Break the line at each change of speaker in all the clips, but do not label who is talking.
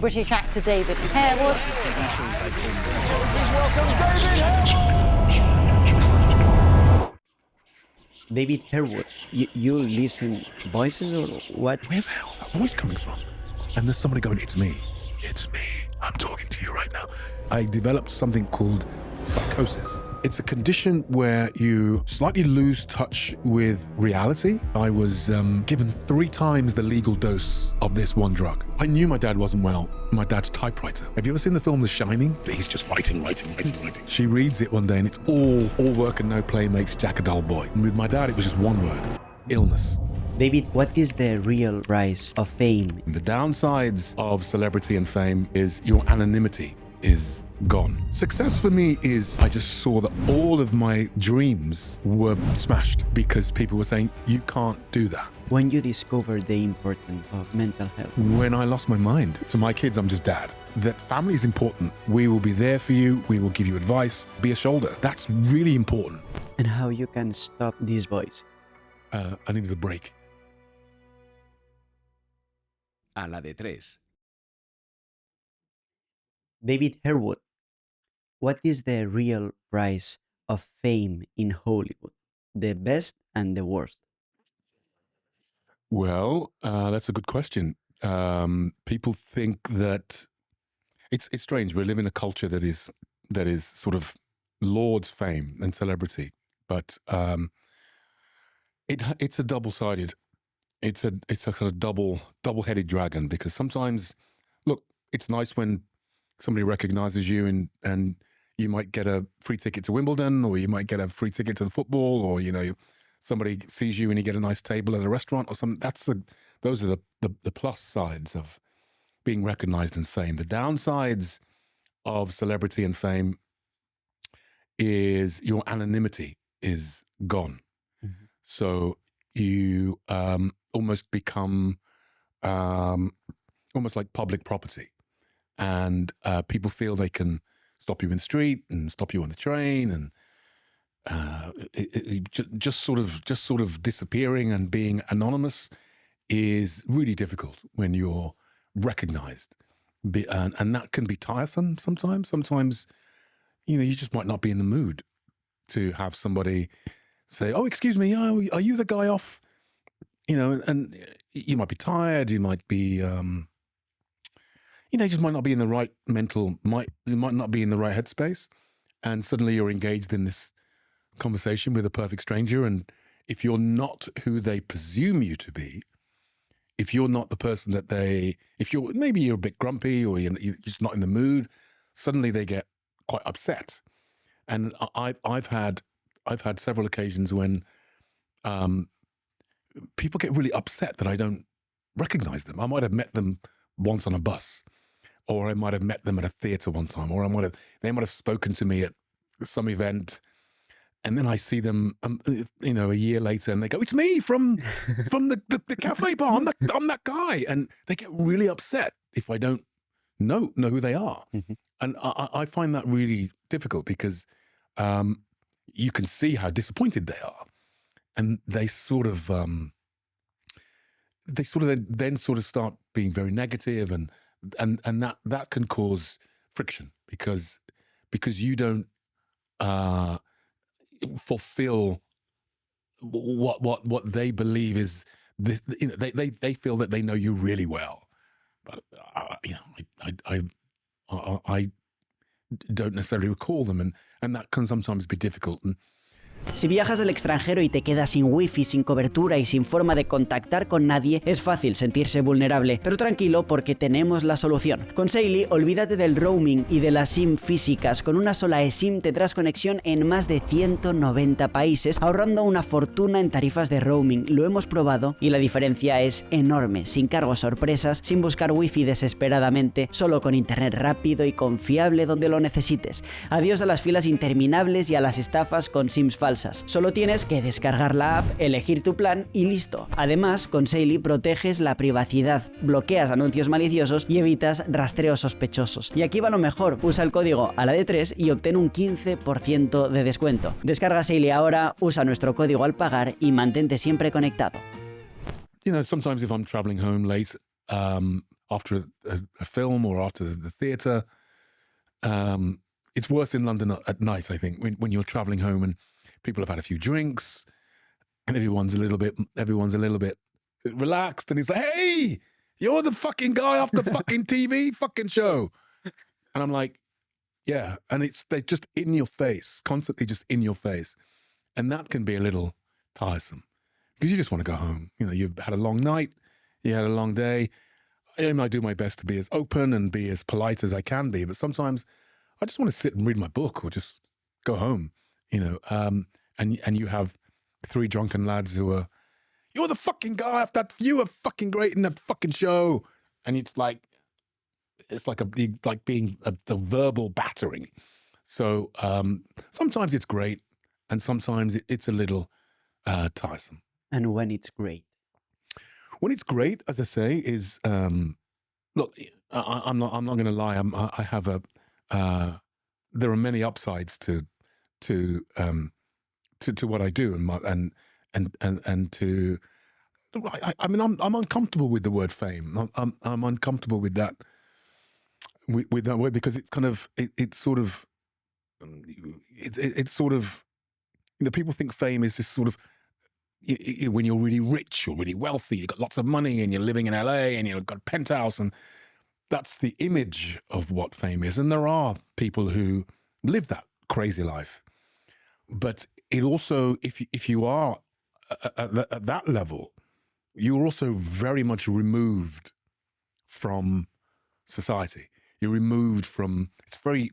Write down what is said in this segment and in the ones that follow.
British actor David Harewood.
David Harewood, you listen voices or what?
Where the hell's that voice coming from? And there's somebody going, it's me. I'm talking to you right now. I developed something called psychosis. It's a condition where you slightly lose touch with reality. I was given 3 times the legal dose of this one drug. I knew my dad wasn't well. My dad's typewriter. Have you ever seen the film The Shining? He's just writing. She reads it one day and it's all work and no play makes Jack a dull boy. And with my dad, it was just one word: illness.
David, what is the real price of fame?
The downsides of celebrity and fame is your anonymity is gone. Success for me is I just saw that all of my dreams were smashed because people were saying, you can't do that.
When you discovered the importance of mental health?
When I lost my mind. To my kids, I'm just dad. That family is important. We will be there for you. We will give you advice. Be a shoulder. That's really important.
And how you can stop this voice?
I needed a break.
Aladetres.
David Harewood, what is the real price of fame in Hollywood? The best and the worst?
Well, that's a good question. People think that it's strange. We live in a culture that is sort of lauds fame and celebrity, but it's a double-sided. It's a kind of double-headed dragon, because sometimes, look, it's nice when somebody recognizes you and you might get a free ticket to Wimbledon, or you might get a free ticket to the football, or somebody sees you and you get a nice table at a restaurant or something. Those are the plus sides of being recognized and fame. The downsides of celebrity and fame is your anonymity is gone. Mm-hmm. So you almost become almost like public property. And people feel they can stop you in the street and stop you on the train, and just sort of disappearing and being anonymous is really difficult when you're recognized, and that can be tiresome sometimes. Sometimes, you just might not be in the mood to have somebody say, "Oh, excuse me, are you the guy off?" And you might be tired. You might be. You just might not be in the right you might not be in the right headspace, and suddenly you're engaged in this conversation with a perfect stranger. And if you're not who they presume you to be, if you're not the person that maybe you're a bit grumpy, or you're just not in the mood, suddenly they get quite upset. And I've had several occasions when people get really upset that I don't recognize them. I might have met them once on a bus, or I might have met them at a theatre one time, or they might have spoken to me at some event, and then I see them, a year later, and they go, "It's me from the cafe bar. I'm that guy," and they get really upset if I don't know who they are. Mm-hmm. And I find that really difficult, because you can see how disappointed they are, and they sort of then start being very negative, and that can cause friction, because you don't fulfill what they believe is this. They feel that they know you really well, but I don't necessarily recall them, and that can sometimes be difficult. And
Si viajas al extranjero y te quedas sin wifi, sin cobertura y sin forma de contactar con nadie, es fácil sentirse vulnerable, pero tranquilo, porque tenemos la solución. Con Saily, olvídate del roaming y de las SIM físicas. Con una sola eSIM tendrás conexión en más de 190 países, ahorrando una fortuna en tarifas de roaming. Lo hemos probado y la diferencia es enorme, sin cargos sorpresas, sin buscar wifi desesperadamente, solo con internet rápido y confiable donde lo necesites. Adiós a las filas interminables y a las estafas con SIMs falsas. Solo tienes que descargar la app, elegir tu plan y listo. Además, con Saily proteges la privacidad, bloqueas anuncios maliciosos y evitas rastreos sospechosos. Y aquí va lo mejor, usa el código Aladetres y obtén un 15% de descuento. Descarga Saily ahora, usa nuestro código al pagar y mantente siempre conectado.
Sometimes if I'm traveling home late, after a film or after the theatre. It's worse in London at night, I think, when you're travelling home and people have had a few drinks and everyone's a little bit relaxed, and he's like, "Hey, you're the fucking guy off the fucking TV fucking show," and I'm like, "Yeah," and they're just in your face, constantly just in your face, and that can be a little tiresome because you just want to go home. You know, you've had a long night, you had a long day. I do my best to be as open and be as polite as I can be, but sometimes I just want to sit and read my book or just go home, you know. And you have 3 drunken lads who are, "You're the fucking guy off that. You were fucking great in that fucking show," and it's like being a verbal battering. So sometimes it's great, and sometimes it's a little tiresome.
And when it's great?
When it's great, as I say, is look. I'm not going to lie. I have a. There are many upsides to what I do, and to. I mean, I'm uncomfortable with the word fame. I'm uncomfortable with that. With that word, because it's kind of it's sort of. It's sort of. You know, people think fame is this sort of. When you're really rich or really wealthy, you've got lots of money and you're living in LA and you've got a penthouse, and that's the image of what fame is. And there are people who live that crazy life. But it also, if you are at that level, you're also very much removed from society. You're removed from, it's very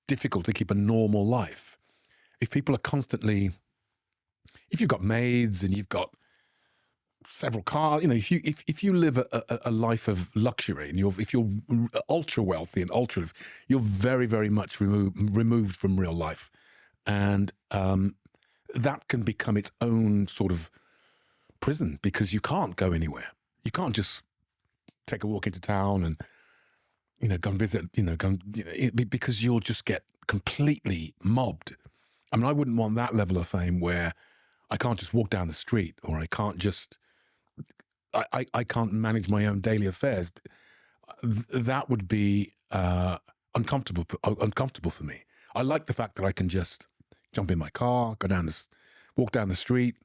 difficult to keep a normal life. If people are constantly, if you've got maids and you've got several cars, you know, if you live a life of luxury and if you're ultra wealthy and you're very, very much removed from real life, and that can become its own sort of prison because you can't go anywhere. You can't just take a walk into town and go and visit, because you'll just get completely mobbed. I mean, I wouldn't want that level of fame where I can't just walk down the street, or I can't just, I can't manage my own daily affairs. That would be uncomfortable for me. I like the fact that I can just jump in my car, walk down the street,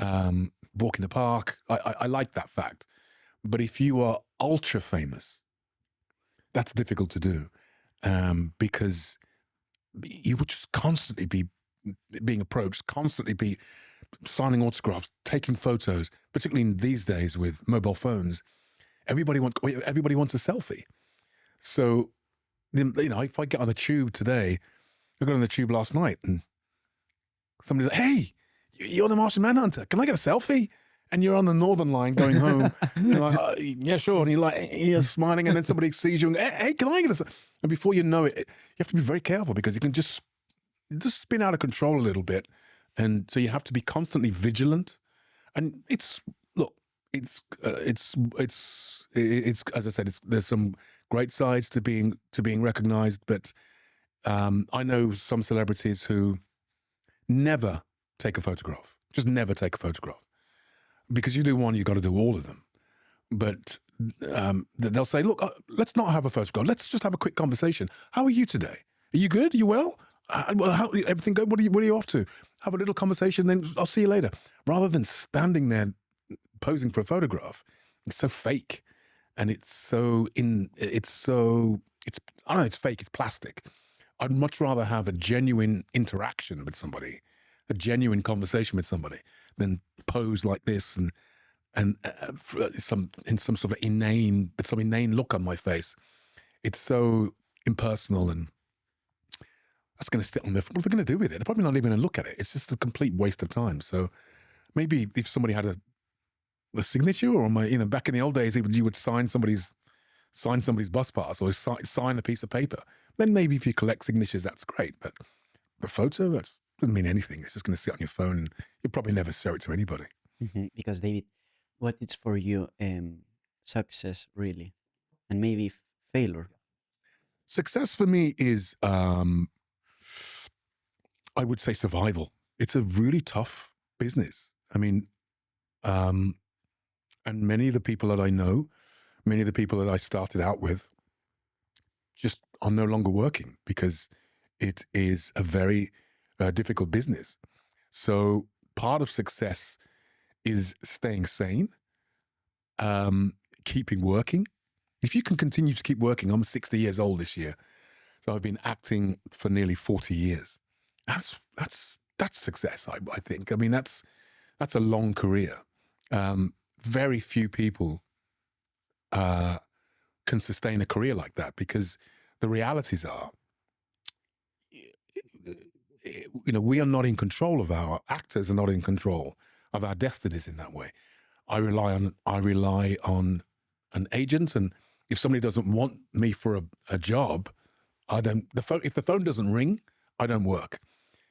walk in the park. I like that fact. But if you are ultra famous, that's difficult to do, because you would just constantly be being approached, constantly be signing autographs, taking photos, particularly in these days with mobile phones. Everybody wants a selfie. So, if I get on the tube today, I got on the tube last night and somebody's like, "Hey, you're the Martian Manhunter. Can I get a selfie?" And you're on the Northern Line going home. You're like, "Yeah, sure." And you're smiling, and then somebody sees you and, "Hey, can I get a selfie?" And before you know it, you have to be very careful because you can just spin out of control a little bit. And so you have to be constantly vigilant. And it's as I said, there's some great sides to being recognized, but I know some celebrities who never take a photograph, just never take a photograph. Because you do one, you've got to do all of them. But they'll say, "Look, let's not have a photograph. Let's just have a quick conversation. How are you today? Are you good? Are you well? Everything good? What are you off to? Have a little conversation, then I'll see you later." Rather than standing there posing for a photograph. It's so fake. And it's fake, it's plastic. I'd much rather have a genuine interaction with somebody, a genuine conversation with somebody, than pose like this and some sort of inane look on my face. It's so impersonal, and that's going to sit on there. What are they going to do with it? They're probably not even going to look at it. It's just a complete waste of time. So maybe if somebody had a signature, or back in the old days, you would sign somebody's bus pass or sign a piece of paper. Then maybe if you collect signatures, that's great. But the photo, that doesn't mean anything. It's just going to sit on your phone, and you'll probably never show it to anybody.
Mm-hmm. Because David, what is for you success really, and maybe failure?
Success for me is, I would say, survival. It's a really tough business. I mean, and many of the people that I know, many of the people that I started out with just are no longer working because it is a very difficult business. So part of success is staying sane, keeping working. If you can continue to keep working, I'm 60 years old this year, so I've been acting for nearly 40 years. That's success, I think. I mean, that's a long career. Very few people can sustain a career like that because the realities are, we are not in control of our actors are not in control of our destinies in that way. I rely on an agent, and if somebody doesn't want me for a job, if the phone doesn't ring, I don't work.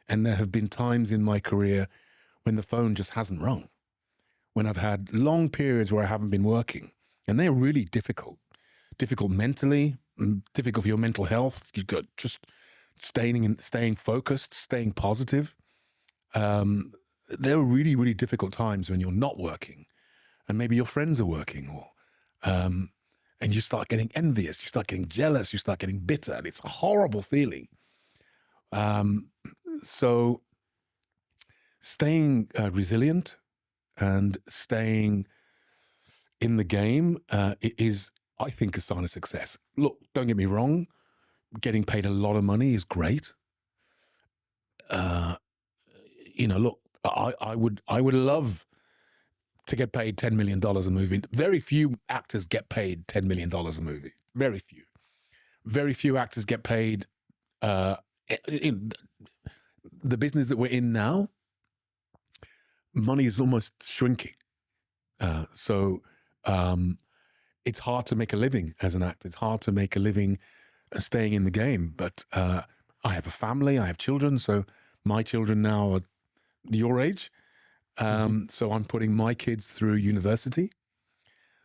And there have been times in my career when the phone just hasn't rung, when I've had long periods where I haven't been working, and they're really difficult mentally, difficult for your mental health. You've got just staying focused, staying positive. There are really, really difficult times when you're not working, and maybe your friends are working, or and you start getting envious, you start getting jealous, you start getting bitter, and it's a horrible feeling. So staying resilient and staying in the game is, I think, a sign of success. Look, don't get me wrong, getting paid a lot of money is great. Look, I would love to get paid $10 million a movie. Very few actors get paid $10 million a movie. Very few. Very few actors get paid. In the business that we're in now, money is almost shrinking. So it's hard to make a living as an actor. It's hard to make a living staying in the game. But I have a family, I have children. So my children now are your age. So I'm putting my kids through university.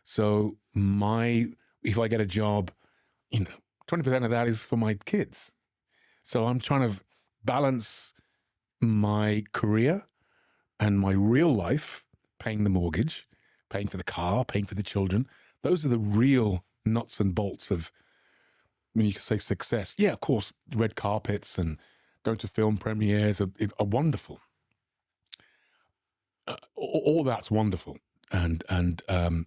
So if I get a job, 20% of that is for my kids. So I'm trying to balance my career and my real life, paying the mortgage, paying for the car, paying for the children. Those are the real nuts and bolts of, when you can say success. Yeah, of course, red carpets and going to film premieres are wonderful. All that's wonderful, and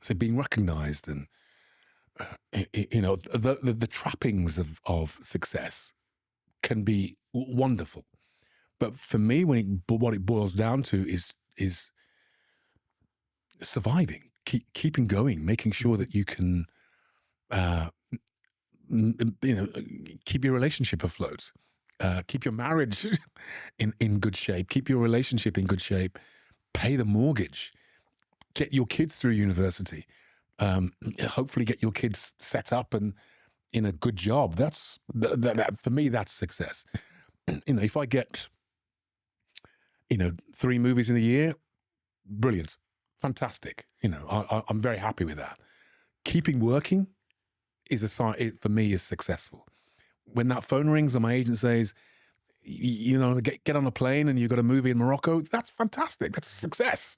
so being recognised, and the trappings of success can be wonderful. But for me, what it boils down to is surviving, keeping going, making sure that you can, keep your relationship afloat, keep your marriage in good shape, keep your relationship in good shape. Pay the mortgage, get your kids through university, hopefully get your kids set up and in a good job. That for me, that's success. If I get, 3 movies in a year, brilliant, fantastic. I'm very happy with that. Keeping working is a sign, for me, is successful. When that phone rings and my agent says, get on a plane and you've got a movie in Morocco, that's fantastic. That's a success.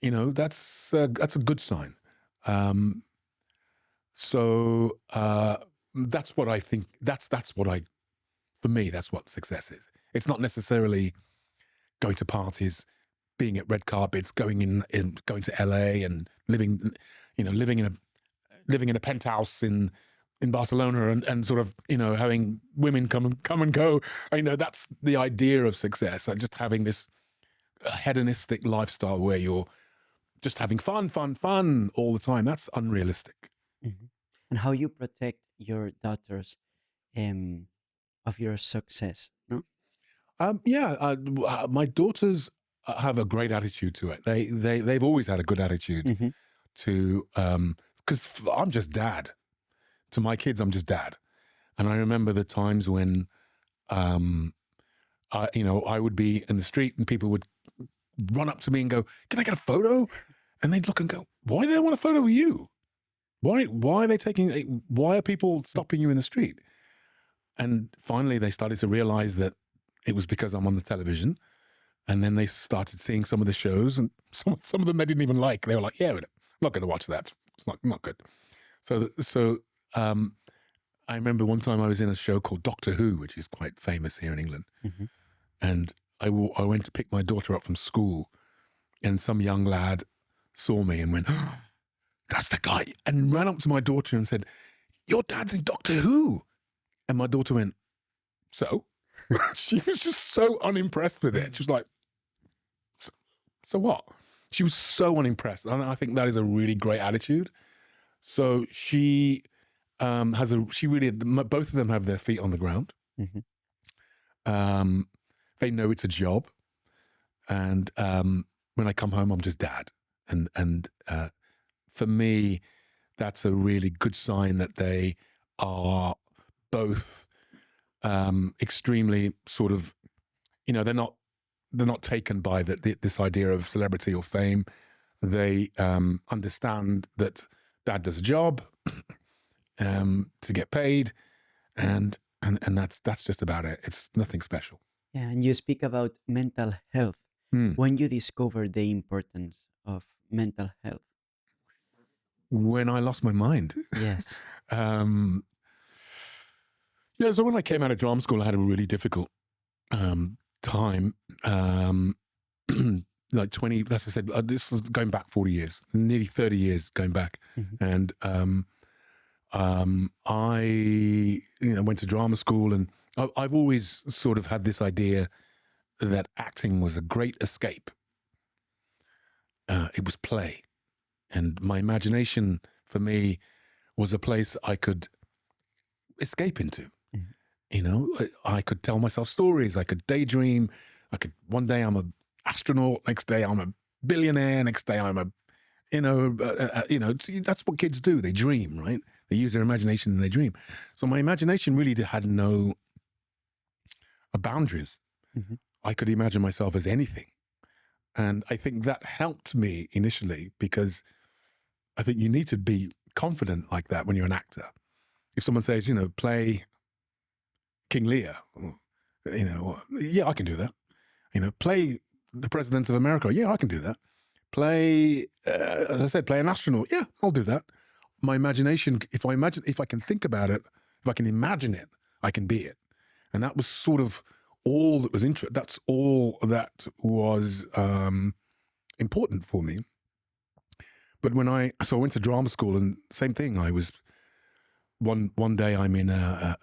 That's a good sign. So that's what I think. For me, that's what success is. It's not necessarily going to parties, being at red carpets, going to LA and living in a penthouse in Barcelona and sort of, having women come and go. That's the idea of success. Like just having this hedonistic lifestyle where you're just having fun all the time. That's unrealistic.
Mm-hmm. And how you protect your daughters of your success, no?
My daughters have a great attitude to it. They've always had a good attitude
Mm-hmm.
to, because I'm just dad. To my kids, I'm just dad. And I remember the times when, I would be in the street and people would run up to me and go, "Can I get a photo?" And they'd look and go, "Why do they want a photo with you? Why are people stopping you in the street?" And finally they started to realize that it was because I'm on the television. And then they started seeing some of the shows, and some of them they didn't even like. They were like, "Yeah, I'm not going to watch that. It's not good." I remember one time I was in a show called Doctor Who, which is quite famous here in England.
Mm-hmm.
And I went to pick my daughter up from school, and some young lad saw me and went, "Oh, that's the guy," and ran up to my daughter and said, "Your dad's in Doctor Who." And my daughter went, "So?" She was just so unimpressed with it. She was like, so what? She was so unimpressed. And I think that is a really great attitude. So she both of them have their feet on the ground.
Mm-hmm.
They know it's a job. And when I come home, I'm just dad. And for me, that's a really good sign that they are both extremely sort of, they're not taken by this idea of celebrity or fame. They understand that dad does a job to get paid, and that's just about it. It's nothing special.
Yeah, and you speak about mental health. When you discovered the importance of mental health?
When I lost my mind.
Yes.
So when I came out of drama school, I had a really difficult time. Like 20, as I said, this is going back 40 years, nearly 30 years going back.
Mm-hmm.
And I went to drama school, and I've always sort of had this idea that acting was a great escape. It was play. And my imagination, for me, was a place I could escape into. Mm-hmm. I could tell myself stories. I could daydream. One day I'm an astronaut. Next day I'm a billionaire. Next day I'm that's what kids do. They dream, right? They use their imagination and they dream. So my imagination really had no boundaries. Mm-hmm. I could imagine myself as anything. And I think that helped me initially, because I think you need to be confident like that when you're an actor. If someone says, play King Lear, yeah, I can do that. Play the President of America. Yeah, I can do that. Play, as I said, play an astronaut. Yeah, I'll do that. My imagination, if I can think about it, if I can imagine it, I can be it. And that was sort of all that was that's all that was important for me. But I went to drama school, and same thing. I was one day I'm in a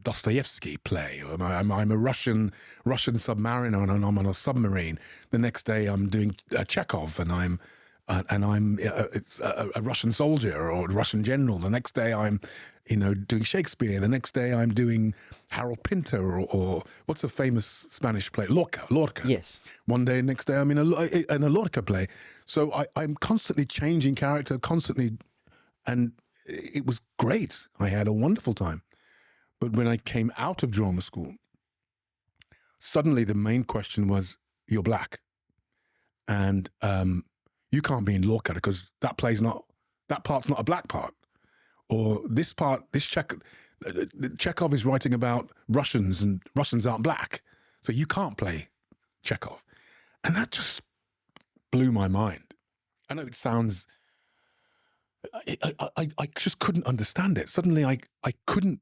Dostoevsky play. I'm a Russian submariner, and I'm on a submarine. The next day I'm doing Chekhov, and I'm it's a Russian soldier or a Russian general. The next day I'm doing Shakespeare. The next day I'm doing Harold Pinter or what's a famous Spanish play? Lorca.
Yes.
One day, next day I'm in a Lorca play. So I'm constantly changing character, and it was great. I had a wonderful time. But when I came out of drama school, suddenly the main question was, you're black. And you can't be in Lorca because that part's not a black part. Or this part, Chekhov is writing about Russians, and Russians aren't black. So you can't play Chekhov. And that just blew my mind. I know it sounds, I just couldn't understand it. Suddenly I couldn't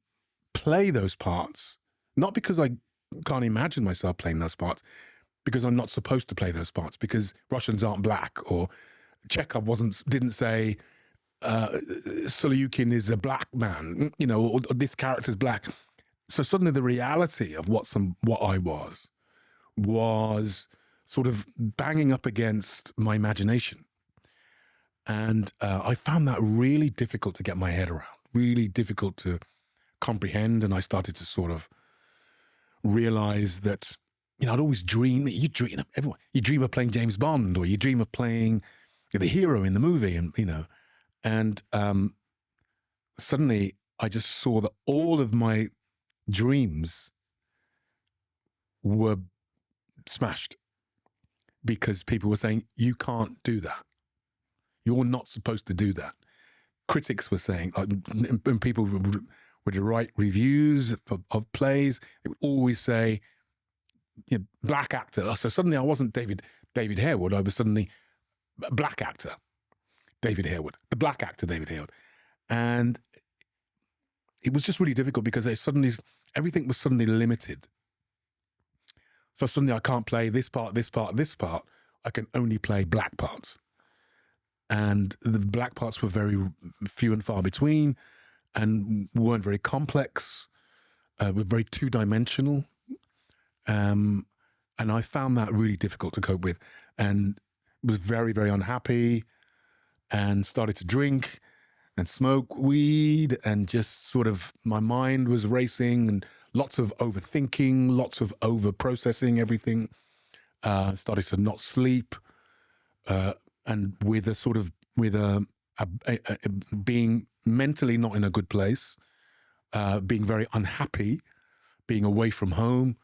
play those parts, not because I can't imagine myself playing those parts, because I'm not supposed to play those parts, because Russians aren't black, or Chekhov didn't say Selyukin is a black man, or this character's black. So suddenly the reality of what I was sort of banging up against my imagination. And I found that really difficult to get my head around, really difficult to comprehend. And I started to sort of realize that, I'd always dream. You dream of playing James Bond, or you dream of playing the hero in the movie, and suddenly I just saw that all of my dreams were smashed because people were saying, you can't do that. You're not supposed to do that. Critics were saying, when people would write reviews of plays, they would always say, black actor. So suddenly I wasn't David Harewood. I was suddenly a black actor, David Harewood, the black actor, David Harewood. And it was just really difficult because everything was suddenly limited. So suddenly I can't play this part, this part, this part. I can only play black parts. And the black parts were very few and far between and weren't very complex, were very two-dimensional. And I found that really difficult to cope with and was very, very unhappy and started to drink and smoke weed and just sort of, my mind was racing and lots of overthinking, lots of over-processing everything. Started to not sleep and with being mentally not in a good place, being very unhappy, being away from home,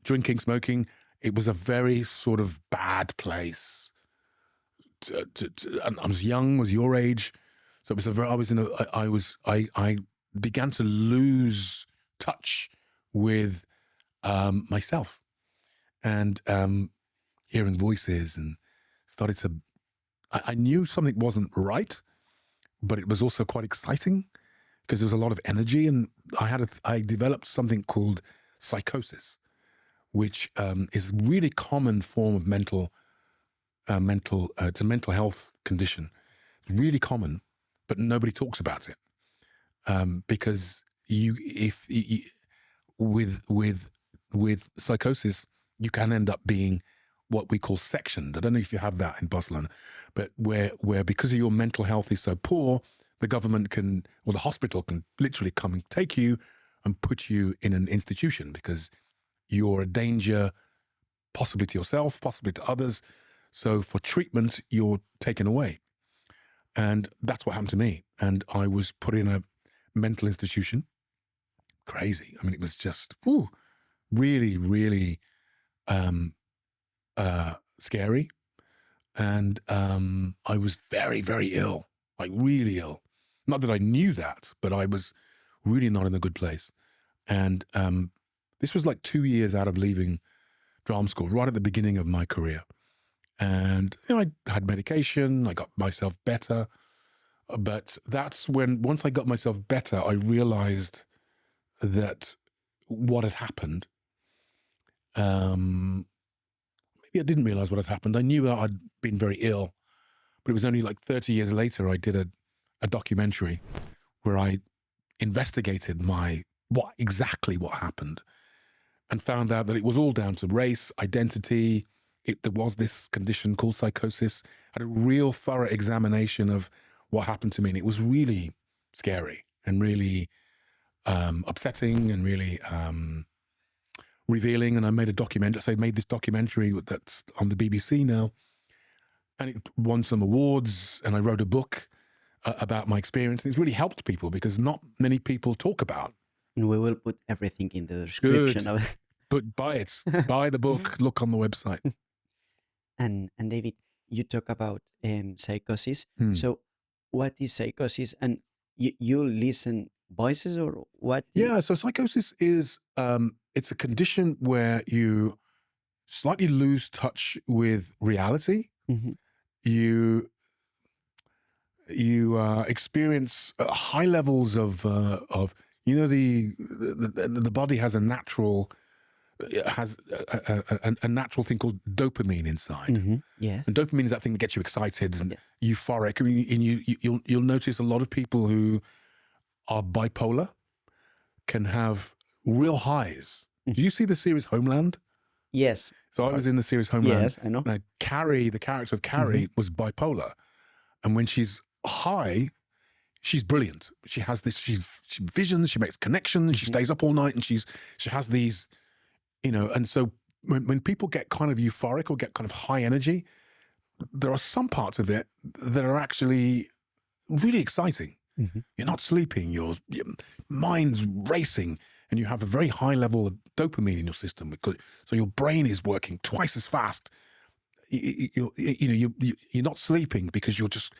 drinking, smoking. It was a very sort of bad place. I was young, was your age, so it was I began to lose touch with myself and hearing voices, and started to. I knew something wasn't right, but it was also quite exciting because there was a lot of energy, and I developed something called psychosis, which is a really common form of it's a mental health condition. It's really common, but nobody talks about it because with psychosis, you can end up being what we call sectioned. I don't know if you have that in Barcelona, but where because of your mental health is so poor, the government or the hospital can literally come and take you and put you in an institution because you're a danger, possibly to yourself, possibly to others. So for treatment, you're taken away. And that's what happened to me. And I was put in a mental institution. Crazy. I mean, it was just really, really scary. And I was very, very ill, like really ill. Not that I knew that, but I was really not in a good place. And this was like 2 years out of leaving drama school, right at the beginning of my career. And I had medication, I got myself better. But that's when, once I got myself better, I realized that what had happened, maybe I didn't realize what had happened. I knew that I'd been very ill, but it was only like 30 years later I did a documentary where I investigated exactly what happened and found out that it was all down to race, identity. There was this condition called psychosis. I had a real thorough examination of what happened to me, and it was really scary and really upsetting and really revealing. And I made this documentary that's on the BBC now, and it won some awards. And I wrote a book about my experience. And it's really helped people because not many people talk about.
And we will put everything in the description of it.
But buy it. Buy the book. Look on the website.
And David, you talk about psychosis. So what is psychosis? And you listen voices or what?
Yeah, so psychosis is, it's a condition where you slightly lose touch with reality.
Mm-hmm.
You experience high levels of the body has a natural natural thing called dopamine inside.
Mm-hmm. Yes.
And dopamine is that thing that gets you excited and euphoric. I mean, and you'll notice a lot of people who are bipolar can have real highs. Mm-hmm. Do you see the series Homeland?
Yes.
So I was in the series Homeland.
Yes, I know.
Now, Carrie, the character of Carrie, was bipolar. And when she's high, she's brilliant. She has this, she visions, she makes connections, she stays up all night, and she has these, and so when people get kind of euphoric or get kind of high energy, there are some parts of it that are actually really exciting. Mm-hmm. You're not sleeping, your mind's racing, and you have a very high level of dopamine in your system, so your brain is working twice as fast. You're not sleeping because you're just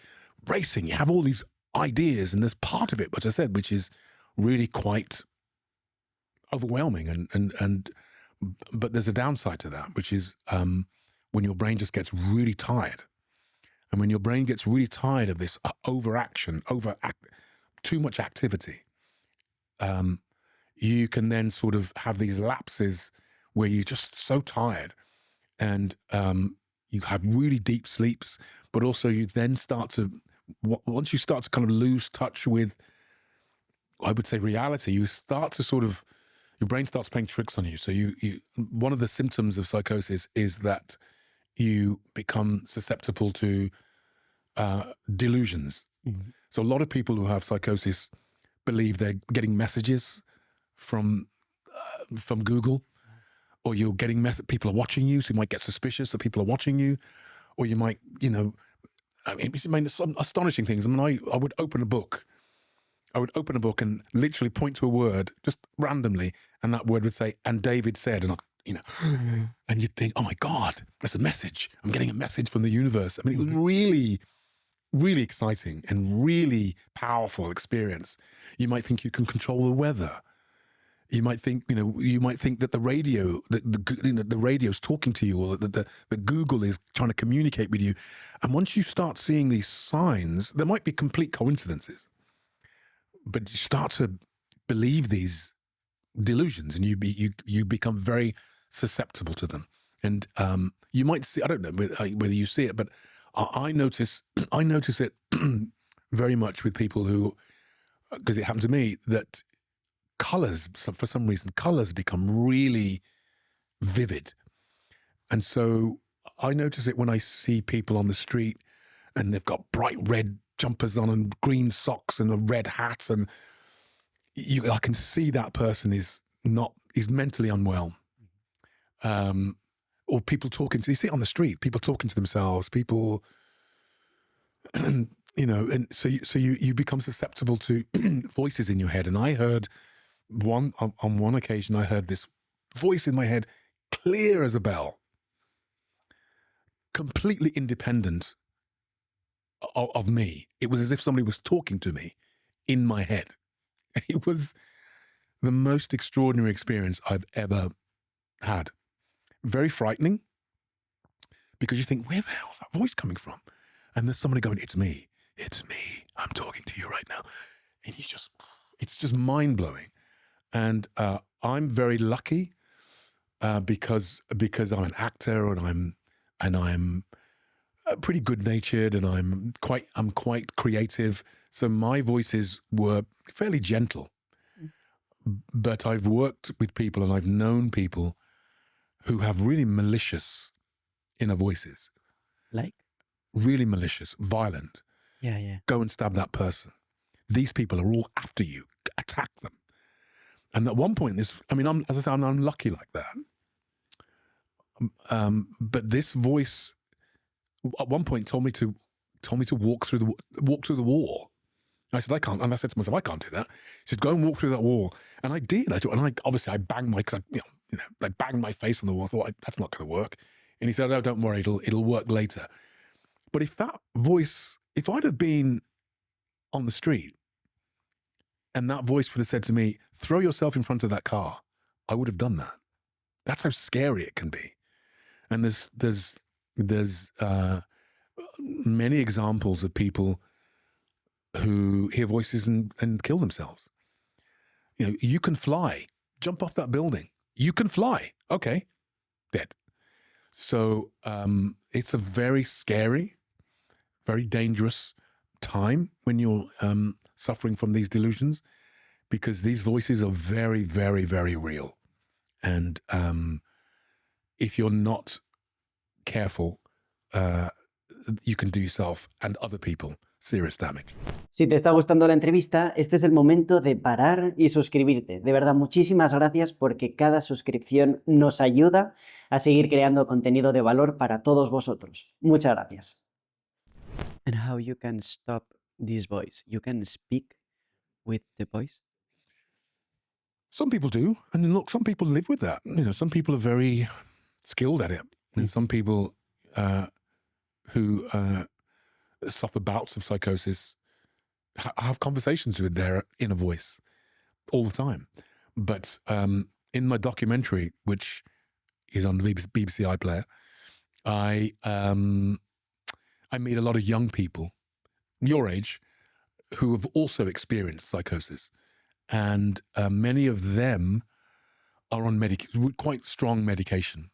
racing. You have all these ideas, and there's part of it, which I said, which is really quite overwhelming, but there's a downside to that, which is when your brain just gets really tired And when your brain gets really tired of this too much activity, you can then sort of have these lapses where you're just so tired, and you have really deep sleeps, but also you then once you start to kind of lose touch with, I would say, reality, you start to sort of, your brain starts playing tricks on you. So one of the symptoms of psychosis is that you become susceptible to delusions. Mm-hmm. So a lot of people who have psychosis believe they're getting messages from Google, or you're getting people are watching you, so you might get suspicious that people are watching you, or you might, it's some astonishing things. I mean, I would open a book. I would open a book and literally point to a word just randomly, and that word would say, "And David said," and and you'd think, "Oh my God, that's a message. I'm getting a message from the universe." I mean, it was really, really exciting and really powerful experience. You might think you can control the weather. You might think, that the radio, the radio's talking to you, or that Google is trying to communicate with you. And once you start seeing these signs, there might be complete coincidences, but you start to believe these delusions, and you become very susceptible to them. And you might see, I don't know whether you see it, but I notice it very much with people who, because it happened to me, that colors, for some reason, colors become really vivid. And so I notice it when I see people on the street and they've got bright red jumpers on and green socks and a red hat, and I can see that person is mentally unwell. Or people you see it on the street, people talking to themselves, people, and so you become susceptible to voices in your head. And I heard on one occasion, I heard this voice in my head, clear as a bell, completely independent of me. It was as if somebody was talking to me in my head. It was the most extraordinary experience I've ever had. Very frightening, because you think, where the hell is that voice coming from? And there's somebody going, it's me, I'm talking to you right now. And it's just mind-blowing. And I'm very lucky because I'm an actor, and I'm pretty good-natured, and I'm quite creative. So my voices were fairly gentle. But I've worked with people, and I've known people who have really malicious inner voices.
Like?
Really malicious, violent.
Yeah.
Go and stab that person. These people are all after you. Attack them. And at one point, I'm lucky like that. But this voice, at one point, told me to walk through the wall. I said, I can't. And I said to myself, I can't do that. He said, go and walk through that wall. And I did. I banged I banged my face on the wall. I thought, that's not going to work. And he said, oh, don't worry, it'll work later. But if I'd have been on the street, and that voice would have said to me, throw yourself in front of that car, I would have done that. That's how scary it can be. And there's many examples of people who hear voices and kill themselves. You can fly, jump off that building. You can fly. Okay, dead. So it's a very scary, very dangerous time when you're suffering from these delusions, because these voices are very, very, very real. And if you're not careful, you can do yourself and other people serious damage.
Si te está gustando la entrevista, este es el momento de parar y suscribirte. De verdad, muchísimas gracias, porque cada suscripción nos ayuda a seguir creando contenido de valor para todos vosotros. Muchas gracias. And how you can stop this voice? You can speak with the voice?
Some people do. And look, some people live with that. Some people are very skilled at it. And some people who suffer bouts of psychosis have conversations with their inner voice all the time. But in my documentary, which is on the BBC iPlayer, I meet a lot of young people, your age, who have also experienced psychosis. And many of them are on quite strong medication.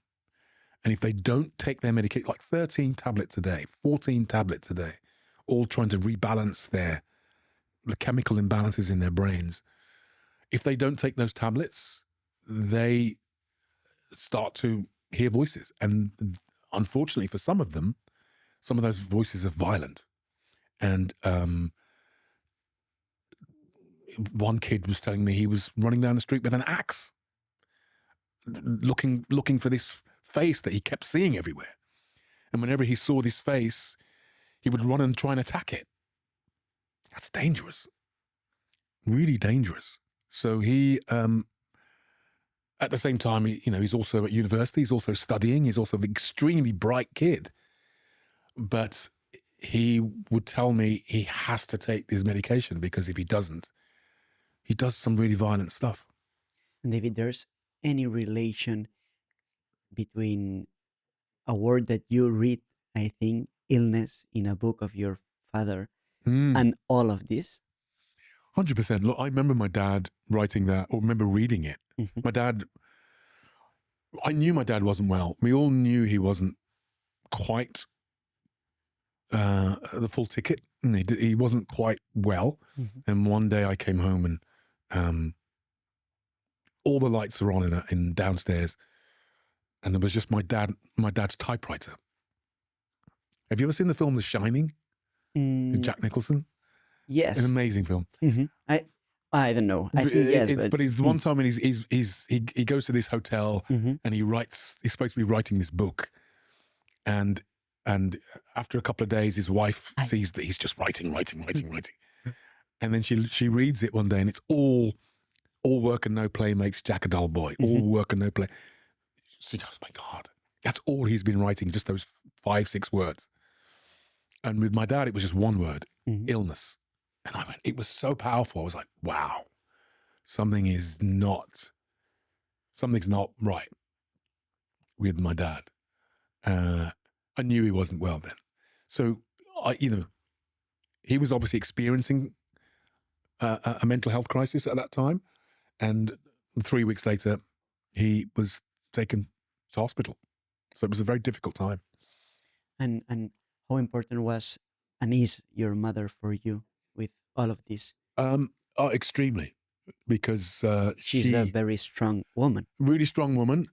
And if they don't take their medication, like 13 tablets a day, 14 tablets a day, all trying to rebalance the chemical imbalances in their brains, if they don't take those tablets, they start to hear voices. And unfortunately for some of them, some of those voices are violent. And one kid was telling me he was running down the street with an axe, looking for this face that he kept seeing everywhere. And whenever he saw this face, he would run and try and attack it. That's dangerous. Really dangerous. So he, at the same time, he's also at university. He's also studying. He's also an extremely bright kid. But he would tell me he has to take this medication because if he doesn't, he does some really violent stuff.
And David, there's any relation between a word that you read, I think, illness, in a book of your father, and all of this?
100%. Look, I remember my dad writing that, or remember reading it.
Mm-hmm.
I knew my dad wasn't well. We all knew he wasn't quite the full ticket. He wasn't quite well.
Mm-hmm.
And one day I came home and all the lights are on in downstairs, and there was just my dad's typewriter. Have you ever seen the film The Shining? With Jack Nicholson?
Yes.
An amazing film.
Mm-hmm. I don't know. I think yes,
but it's one time when he goes to this hotel and he's supposed to be writing this book, and after a couple of days, his wife sees that he's just writing, and then she reads it one day, and it's all work and no play makes Jack a dull boy. All work and no play. She goes, my God, that's all he's been writing, just those 5-6 words. And with my dad, it was just one word, illness. And I went, it was so powerful. I was like, wow, something's not right with my dad. I knew he wasn't well then. So, he was obviously experiencing a mental health crisis at that time. And 3 weeks later, he was taken to hospital. So it was a very difficult time.
And how important was and is your mother for you with all of this?
Extremely, because
she's a very strong woman.
Really strong woman.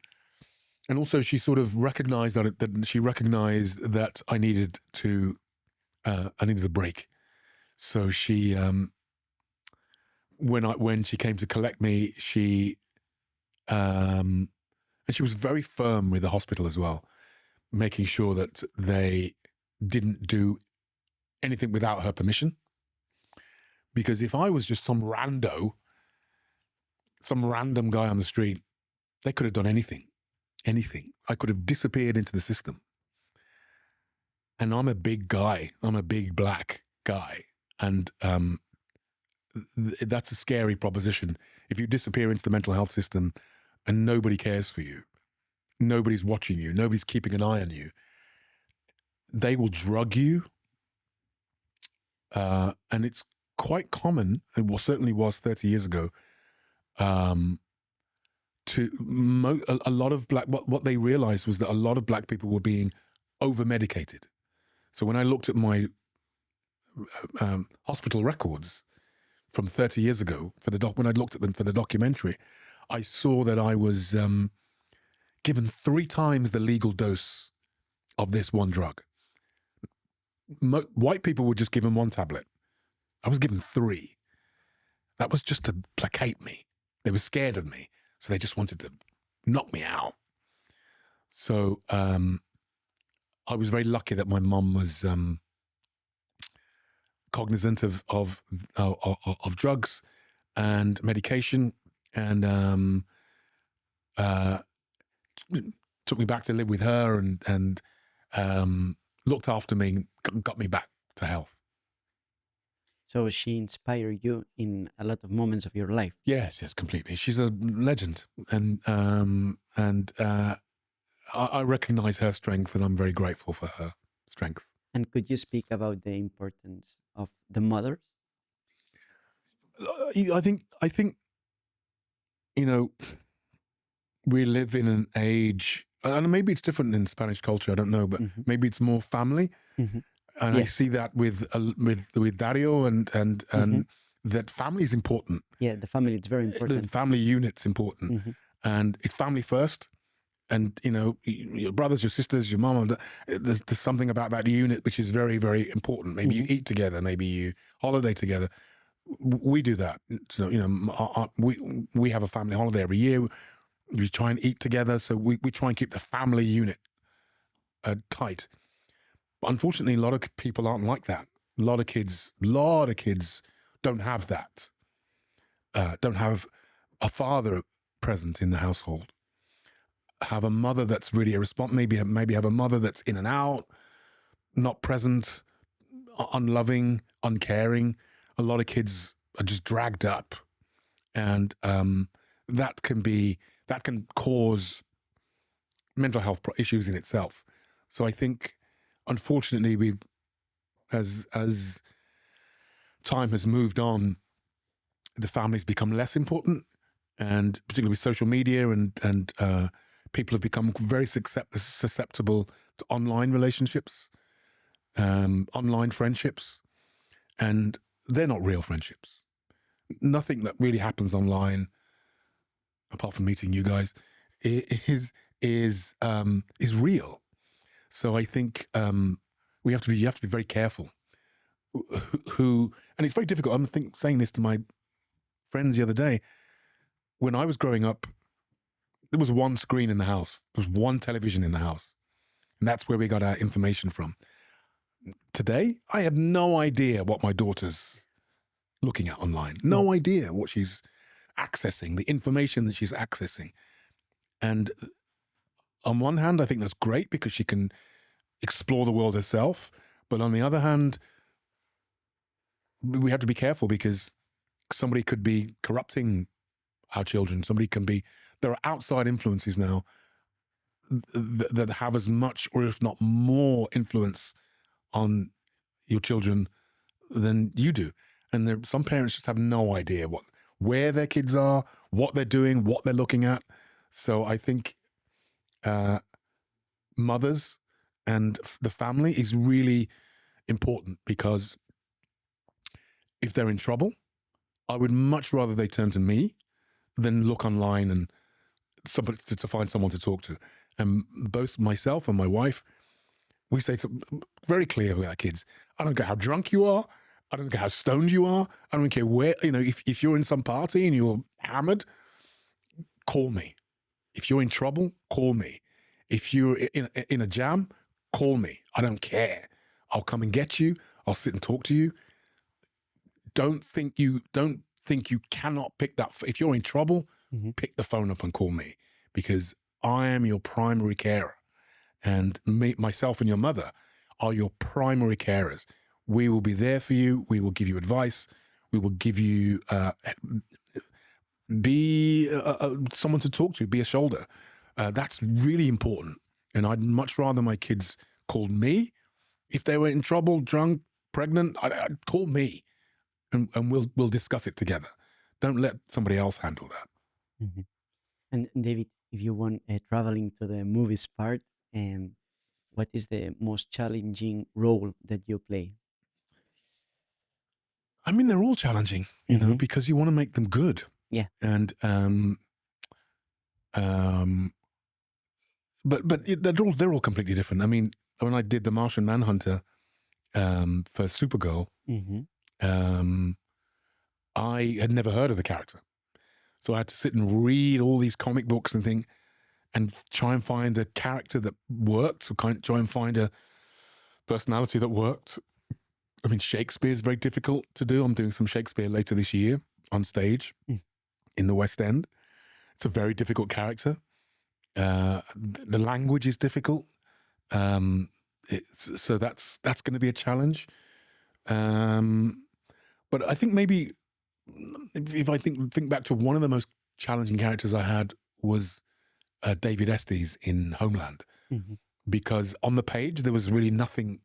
And also she sort of recognized that I needed a break. So she, when she came to collect me, and she was very firm with the hospital as well, making sure that they didn't do anything without her permission. Because if I was just some random guy on the street, they could have done anything. I could have disappeared into the system. And I'm a big guy. I'm a big black guy. And that's a scary proposition. If you disappear into the mental health system and nobody cares for you, nobody's watching you, nobody's keeping an eye on you, they will drug you. And it's quite common, it certainly was 30 years ago, a lot of what they realized was that a lot of black people were being over-medicated. So when I looked at my hospital records from 30 years ago, when I looked at them for the documentary, I saw that I was given 3 times the legal dose of this one drug. White people were just given 1 tablet. I was given 3. That was just to placate me. They were scared of me, so they just wanted to knock me out. So I was very lucky that my mum was cognizant of drugs and medication, and took me back to live with her and looked after me, got me back to health.
So she inspired you in a lot of moments of your life.
Yes, completely. She's a legend, and I recognize her strength, and I'm very grateful for her strength.
And could you speak about the importance of the mothers?
I think, you know, we live in an age, and maybe it's different in Spanish culture, I don't know, but
Mhm.
maybe it's more family.
Mhm.
And I
Yes.
see that with Dario and
Mhm.
that family is important.
Yeah, the family is very
The
important.
family unit's important.
Mhm.
And it's family first. And, you know, your brothers, your sisters, your mom, and there's something about that unit which is very, very important. Maybe you eat together, maybe you holiday together. We do that. So, you know, we have a family holiday every year. We try and eat together. So we try and keep the family unit tight. But unfortunately, a lot of people aren't like that. A lot of kids don't have that. Don't have a father present in the household. Have a mother that's really irresponsible. Maybe have a mother that's in and out, not present, unloving, uncaring. A lot of kids are just dragged up, and that can cause mental health issues in itself. So I think, unfortunately, as time has moved on, the family's become less important, and particularly with social media and people have become very susceptible to online relationships, online friendships, and they're not real friendships. Nothing that really happens online, apart from meeting you guys, is real. So I think you have to be very careful. And it's very difficult. I'm saying this to my friends the other day. When I was growing up, there was one screen in the house. There was one television in the house. And that's where we got our information from. Today, I have no idea what my daughter's looking at online. No idea what she's accessing, the information that she's accessing. And on one hand, I think that's great because she can explore the world herself. But on the other hand, we have to be careful because somebody could be corrupting our children. There are outside influences now that have as much or if not more influence on your children than you do. And some parents just have no idea where their kids are, what they're doing, what they're looking at. So I think mothers and the family is really important because if they're in trouble, I would much rather they turn to me than look online and somebody to find someone to talk to. And both myself and my wife, we say very clear with our kids, I don't care how drunk you are, I don't care how stoned you are, I don't care where, you know, if you're in some party and you're hammered, call me. If you're in trouble, call me. If you're in a jam, call me. I don't care. I'll come and get you. I'll sit and talk to you. Don't think you cannot pick that. If you're in trouble, pick the phone up and call me because I am your primary carer. And myself and your mother are your primary carers. We will be there for you. We will give you advice. We will give you be someone to talk to, be a shoulder. That's really important. And I'd much rather my kids called me. If they were in trouble, drunk, pregnant, I'd call me and we'll discuss it together. Don't let somebody else handle that.
Mhm. And David, if you want traveling to the movies part, what is the most challenging role that you play?
I mean, they're all challenging, you know, because you want to make them good.
Yeah.
And but they're all completely different. I mean, when I did The Martian Manhunter for Supergirl, I had never heard of the character, so I had to sit and read all these comic books and things, and try and find a character that worked. So try and find a personality that worked. I mean, Shakespeare is very difficult to do. I'm doing some Shakespeare later this year on stage in the West End. It's a very difficult character. The language is difficult. So that's going to be a challenge. But I think maybe if I think back to one of the most challenging characters I had was David Estes in Homeland, because on the page there was really nothing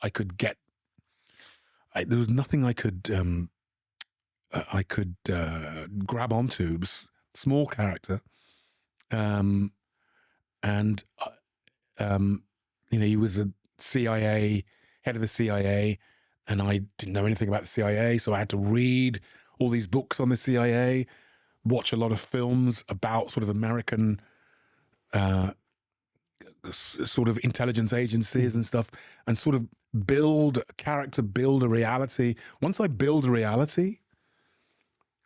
I could get. There was nothing I could grab onto. It was a small character, and he was a CIA head of the CIA, and I didn't know anything about the CIA, so I had to read all these books on the CIA, watch a lot of films about sort of American sort of intelligence agencies and stuff, and sort of build a character, build a reality. Once I build a reality,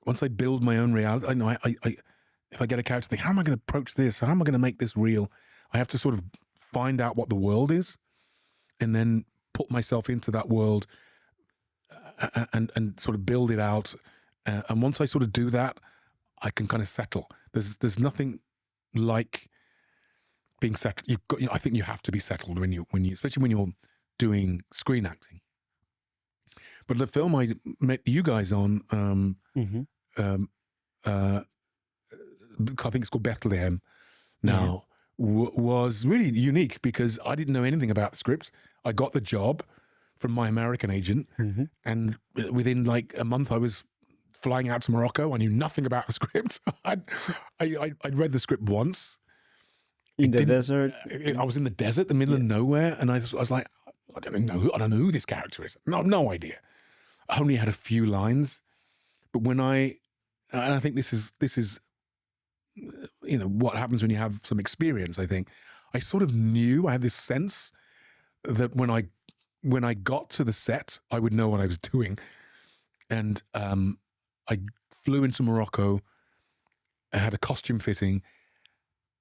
once I build my own reality, I know if I get a character, think, how am I going to approach this? How am I going to make this real? I have to sort of find out what the world is, and then put myself into that world and sort of build it out. And once I sort of do that, I can kind of settle. There's nothing like being settled. I think you have to be settled when you, especially when you're doing screen acting. But the film I met you guys on, I think it's called Bethlehem now, was really unique because I didn't know anything about the script. I got the job from my American agent, and within like a month I was flying out to Morocco. I knew nothing about the script. I'd read the script once.
In the desert?
I was in the desert, the middle of nowhere, and I was like, I don't know who this character is. No idea. I only had a few lines. But when and I think this is what happens when you have some experience, I think. I sort of knew, I had this sense that when I got to the set, I would know what I was doing. And I flew into Morocco, I had a costume fitting,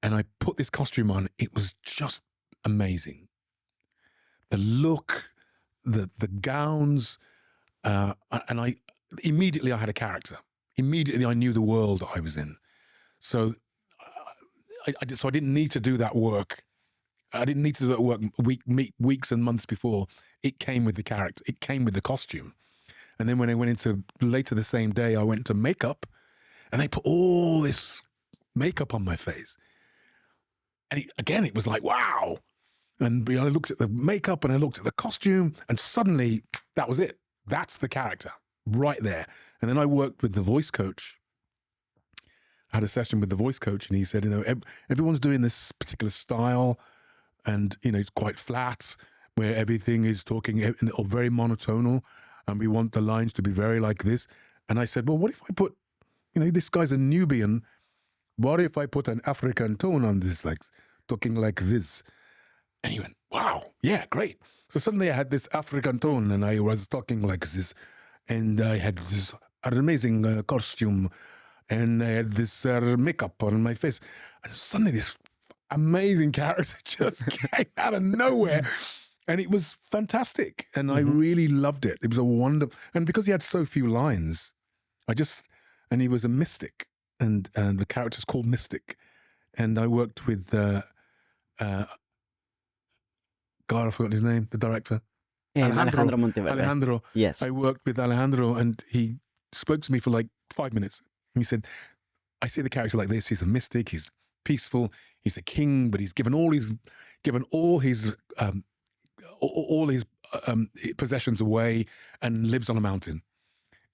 and I put this costume on. It was just amazing. The look, the gowns, and I immediately had a character. Immediately I knew the world I was in. So I didn't need to do that work. I didn't need to do that work weeks and months before. It came with the character. It came with the costume. And then when I went into later the same day, I went to makeup, and they put all this makeup on my face. And it was like, wow. And I looked at the makeup and I looked at the costume, and suddenly that was it. That's the character right there. And then I worked with the voice coach. I had a session with the voice coach, and he said, everyone's doing this particular style, and, it's quite flat, where everything is talking or very monotonal, and we want the lines to be very like this. And I said, well, what if I put, this guy's a Nubian. What if I put an African tone on this, like talking like this? And he went, wow, yeah, great. So suddenly I had this African tone, and I was talking like this, and I had this amazing costume, and I had this makeup on my face. And suddenly this amazing character just came out of nowhere. And it was fantastic. And I really loved it. It was a wonderful, and because he had so few lines, and he was a mystic, and the character's called Mystic. And I worked with, God, I forgot his name, the director.
Alejandro Monteverde.
Alejandro.
Yes.
I worked with Alejandro, and he spoke to me for like 5 minutes. He said, I see the character like this. He's a mystic. He's peaceful. He's a king, but he's given all his possessions away, and lives on a mountain,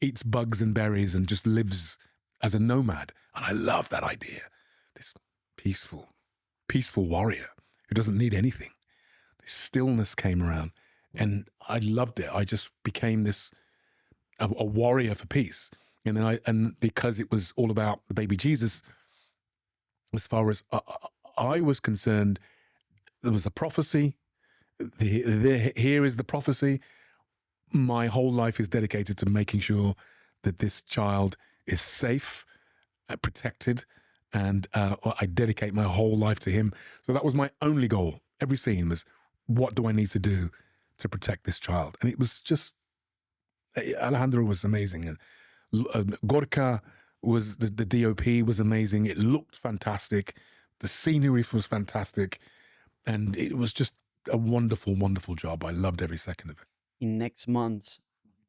eats bugs and berries, and just lives as a nomad. And I love that idea. This peaceful warrior who doesn't need anything. This stillness came around, and I loved it. I just became a warrior for peace. And then because it was all about the baby Jesus, as far as I was concerned, there was a prophecy. Here is the prophecy. My whole life is dedicated to making sure that this child is safe, protected, and I dedicate my whole life to him. So that was my only goal. Every scene was, what do I need to do to protect this child? And it was just, Alejandro was amazing. And Gorka was, the DOP was amazing. It looked fantastic. The scenery was fantastic. And it was just a wonderful, wonderful job. I loved every second of it.
In next month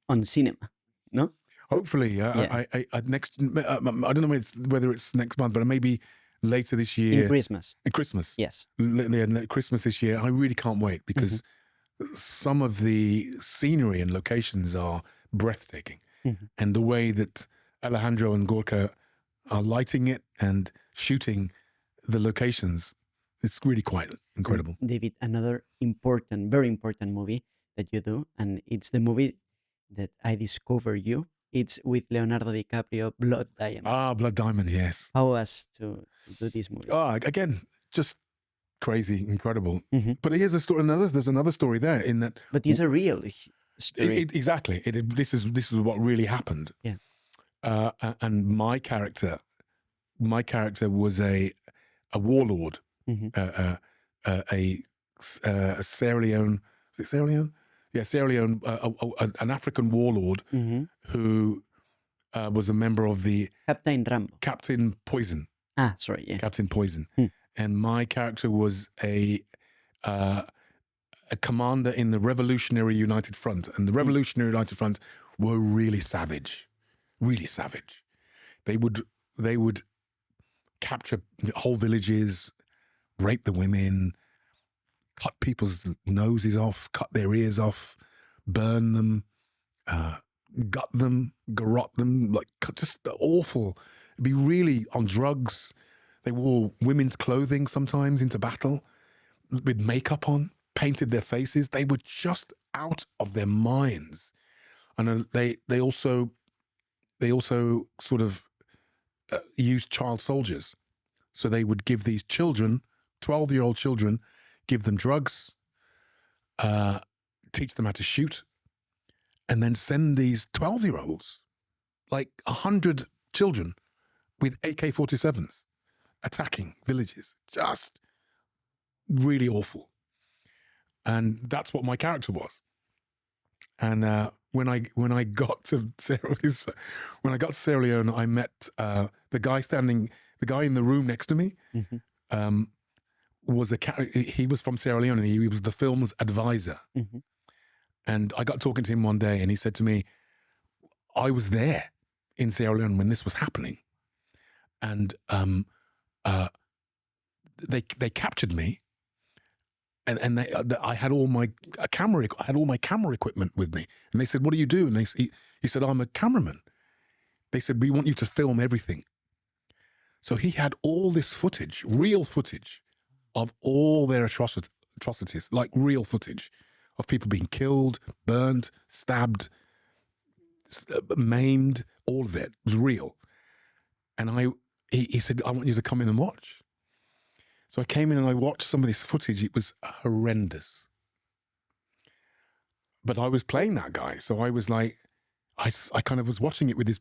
on cinema, no?
Hopefully, I don't know whether it's next month, but maybe later this year.
In Christmas.
In Christmas.
Yes.
Christmas this year. I really can't wait, because some of the scenery and locations are breathtaking. And the way that Alejandro and Gorka are lighting it and shooting the locations, it's really quite incredible.
David, another important, very important movie that you do, and it's the movie that I discovered you. It's with Leonardo DiCaprio, Blood Diamond.
Ah, Blood Diamond, yes.
How was to do this movie?
Ah, again, just crazy, incredible. But here's a story. There's another story there in that.
But it's a real story.
Exactly. This is what really happened.
Yeah.
And my character was a warlord, a Sierra Leone. Is it Sierra Leone? Yeah, Sierra Leone, an African warlord who was a member of the Captain Poison.
Ah, sorry, yeah.
Captain Poison. And my character was a commander in the Revolutionary United Front. And the Revolutionary United Front were really savage. They would capture whole villages, rape the women, cut people's noses off, cut their ears off, burn them, gut them, garrote them, like just awful. It'd be really on drugs. They wore women's clothing sometimes into battle with makeup on, painted their faces. They were just out of their minds. And they also sort of used child soldiers. So they would give these children, 12-year-old children, give them drugs, teach them how to shoot, and then send these 12-year-olds, like 100 children with AK-47s, attacking villages. Just really awful. And that's what my character was. And when I got to Sierra Leone, I met the guy in the room next to me. He was from Sierra Leone, and he was the film's advisor. And I got talking to him one day, and he said to me, I was there in Sierra Leone when this was happening. And they captured me, and I had all my camera equipment with me. And they said, "What do you do?" And he said, "I'm a cameraman." They said, "We want you to film everything." So he had all this footage, real footage, of all their atrocities, like real footage of people being killed, burned, stabbed, maimed. All of it was real. And he said, "I want you to come in and watch." So I came in and I watched some of this footage. It was horrendous. But I was playing that guy. So I was like, I kind of was watching it with this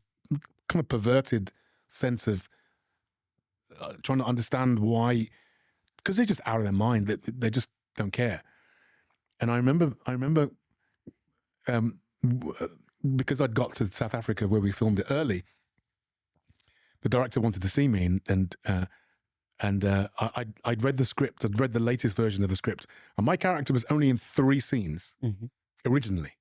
kind of perverted sense of trying to understand why, because they're just out of their mind. They just don't care. And I remember because I'd got to South Africa where we filmed it early, the director wanted to see me, and I'd read the script. I'd read the latest version of the script, and my character was only in 3 scenes originally.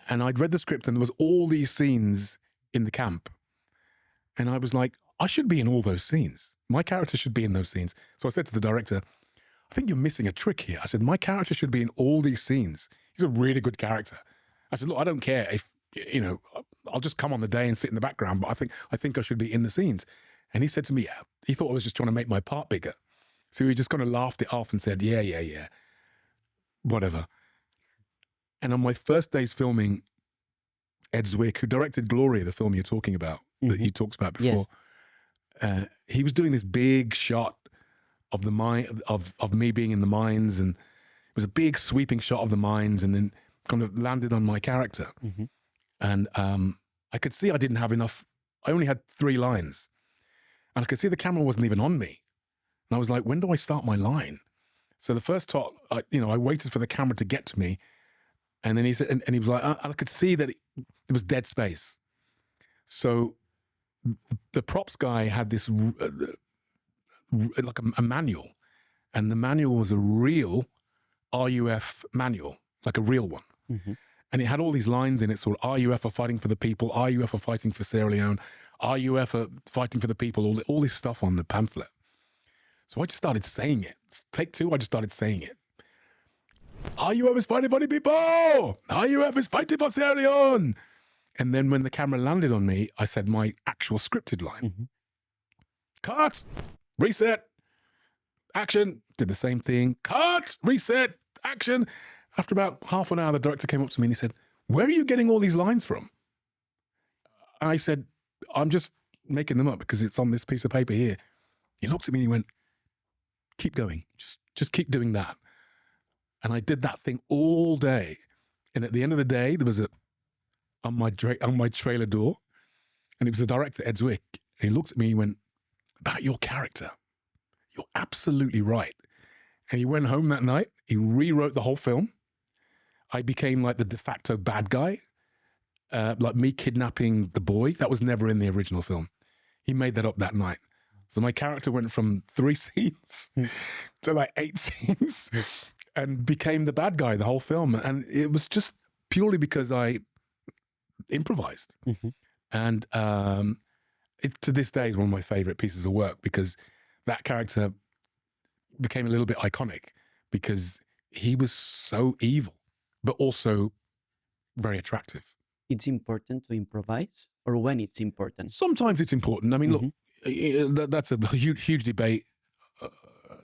And I'd read the script, and there was all these scenes in the camp, and I was like, I should be in all those scenes. My character should be in those scenes. So I said to the director, "I think you're missing a trick here." I said, "My character should be in all these scenes. He's a really good character." I said, "Look, I don't care if, I'll just come on the day and sit in the background, but I think I should be in the scenes." And he said to me, yeah, he thought I was just trying to make my part bigger. So he just kind of laughed it off and said, yeah, whatever. And on my first day's filming, Ed Zwick, who directed Gloria, the film you're talking about, that you talked about before, he was doing this big shot of the mine, of me being in the mines, and it was a big sweeping shot of the mines, and then kind of landed on my character. And I could see I didn't have enough. I only had 3 lines. And I could see the camera wasn't even on me. And I was like, when do I start my line? So the first talk, I waited for the camera to get to me. And then he said, and he was like, I could see that there was dead space. So the props guy had this, like a manual. And the manual was a real RUF manual, like a real one. And it had all these lines in it, sort of RUF are fighting for the people, RUF are fighting for Sierra Leone, RUF are fighting for the people, all this stuff on the pamphlet. So I just started saying it. Take 2, I just started saying it. Are you ever fighting funny people? Are you ever fighting for Sierra Leone? And then when the camera landed on me, I said my actual scripted line. Cut, reset, action. Did the same thing. Cut, reset, action. After about half an hour, the director came up to me and he said, where are you getting all these lines from? I said, I'm just making them up because it's on this piece of paper here. He looked at me and he went, keep going. Just keep doing that. And I did that thing all day. And at the end of the day, there was on my trailer door, and it was the director, Ed Zwick. And he looked at me and he went, about your character, you're absolutely right. And he went home that night. He rewrote the whole film. I became like the de facto bad guy, like me kidnapping the boy. That was never in the original film. He made that up that night. So my character went from 3 scenes to like 8 scenes and became the bad guy the whole film. And it was just purely because I improvised. And it, to this day, is one of my favorite pieces of work because that character became a little bit iconic because he was so evil, but also very attractive.
It's important to improvise, or when it's important?
Sometimes it's important. I mean, look, that's a huge debate.